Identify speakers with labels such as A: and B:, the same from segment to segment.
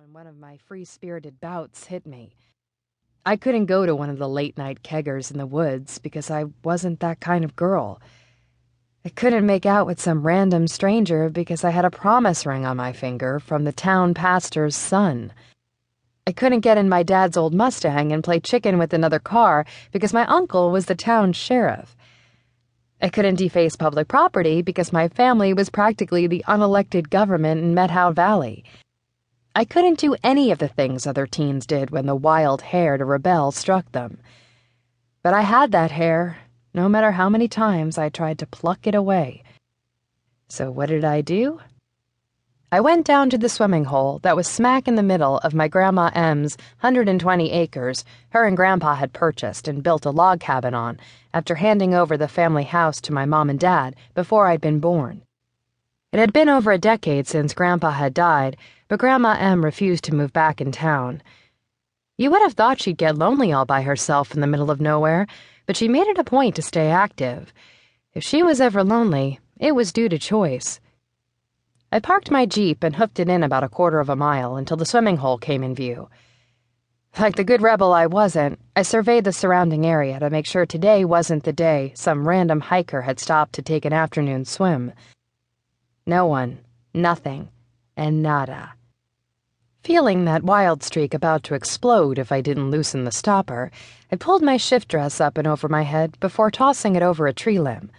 A: when one of my free-spirited bouts hit me. I couldn't go to one of the late-night keggers in the woods because I wasn't that kind of girl. I couldn't make out with some random stranger because I had a promise ring on my finger from the town pastor's son. I couldn't get in my dad's old Mustang and play chicken with another car because my uncle was the town sheriff. I couldn't deface public property because my family was practically the unelected government in Methow Valley. I couldn't do any of the things other teens did when the wild hair to rebel struck them. But I had that hair, no matter how many times I tried to pluck it away. So what did I do? I went down to the swimming hole that was smack in the middle of my Grandma M's 120 acres her and Grandpa had purchased and built a log cabin on after handing over the family house to my mom and dad before I'd been born. It had been over a decade since Grandpa had died, but Grandma M refused to move back in town. You would have thought she'd get lonely all by herself in the middle of nowhere, but she made it a point to stay active. If she was ever lonely, it was due to choice. I parked my Jeep and hoofed it in about a quarter of a mile until the swimming hole came in view. Like the good rebel I wasn't, I surveyed the surrounding area to make sure today wasn't the day some random hiker had stopped to take an afternoon swim. No one, nothing, and nada. Feeling that wild streak about to explode if I didn't loosen the stopper, I pulled my shift dress up and over my head before tossing it over a tree limb.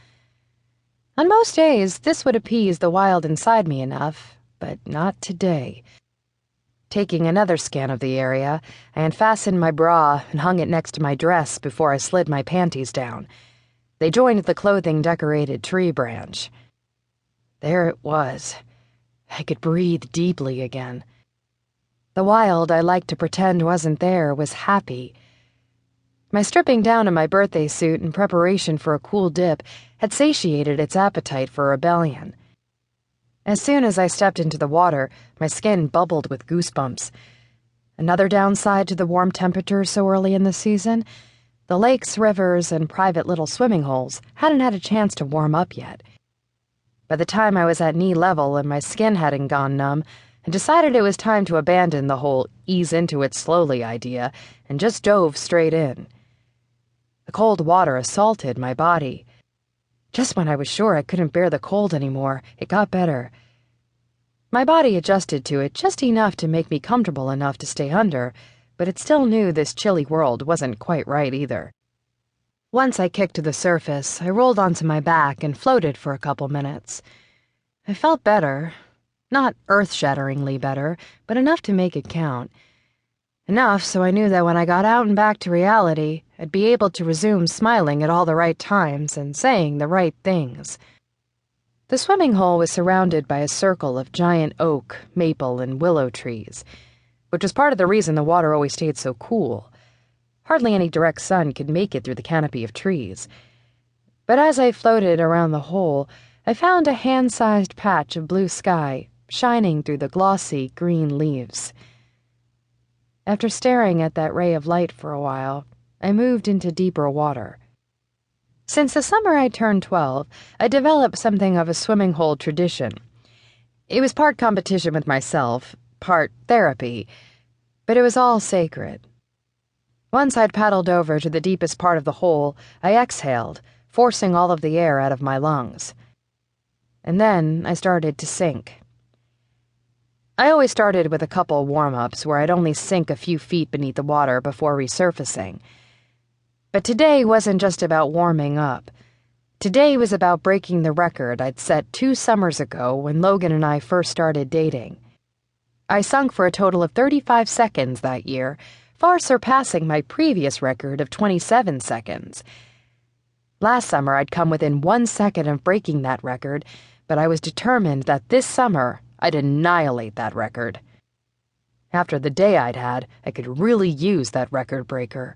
A: On most days, this would appease the wild inside me enough, but not today. Taking another scan of the area, I unfastened my bra and hung it next to my dress before I slid my panties down. They joined the clothing-decorated tree branch. There it was. I could breathe deeply again. The wild I liked to pretend wasn't there was happy. My stripping down in my birthday suit in preparation for a cool dip had satiated its appetite for rebellion. As soon as I stepped into the water, my skin bubbled with goosebumps. Another downside to the warm temperatures so early in the season, the lakes, rivers, and private little swimming holes hadn't had a chance to warm up yet. By the time I was at knee level and my skin hadn't gone numb, I decided it was time to abandon the whole ease into it slowly idea and just dove straight in. The cold water assaulted my body. Just when I was sure I couldn't bear the cold anymore, it got better. My body adjusted to it just enough to make me comfortable enough to stay under, but it still knew this chilly world wasn't quite right either. Once I kicked to the surface, I rolled onto my back and floated for a couple minutes. I felt better. Not earth-shatteringly better, but enough to make it count. Enough so I knew that when I got out and back to reality, I'd be able to resume smiling at all the right times and saying the right things. The swimming hole was surrounded by a circle of giant oak, maple, and willow trees, which was part of the reason the water always stayed so cool. Hardly any direct sun could make it through the canopy of trees. But as I floated around the hole, I found a hand-sized patch of blue sky shining through the glossy green leaves. After staring at that ray of light for a while, I moved into deeper water. Since the summer I turned 12, I developed something of a swimming hole tradition. It was part competition with myself, part therapy, but it was all sacred. Once I'd paddled over to the deepest part of the hole, I exhaled, forcing all of the air out of my lungs. And then I started to sink. I always started with a couple warm-ups where I'd only sink a few feet beneath the water before resurfacing. But today wasn't just about warming up. Today was about breaking the record I'd set 2 summers ago when Logan and I first started dating. I sunk for a total of 35 seconds that year, far surpassing my previous record of 27 seconds. Last summer I'd come within 1 second of breaking that record, but I was determined that this summer I'd annihilate that record. After the day I'd had, I could really use that record breaker.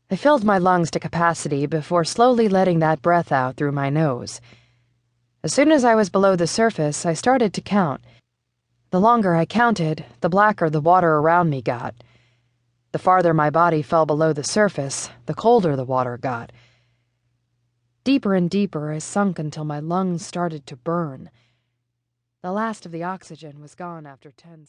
A: I filled my lungs to capacity before slowly letting that breath out through my nose. As soon as I was below the surface, I started to count. The longer I counted, the blacker the water around me got. The farther my body fell below the surface, the colder the water got. Deeper and deeper I sunk until my lungs started to burn. The last of the oxygen was gone after 10 seconds.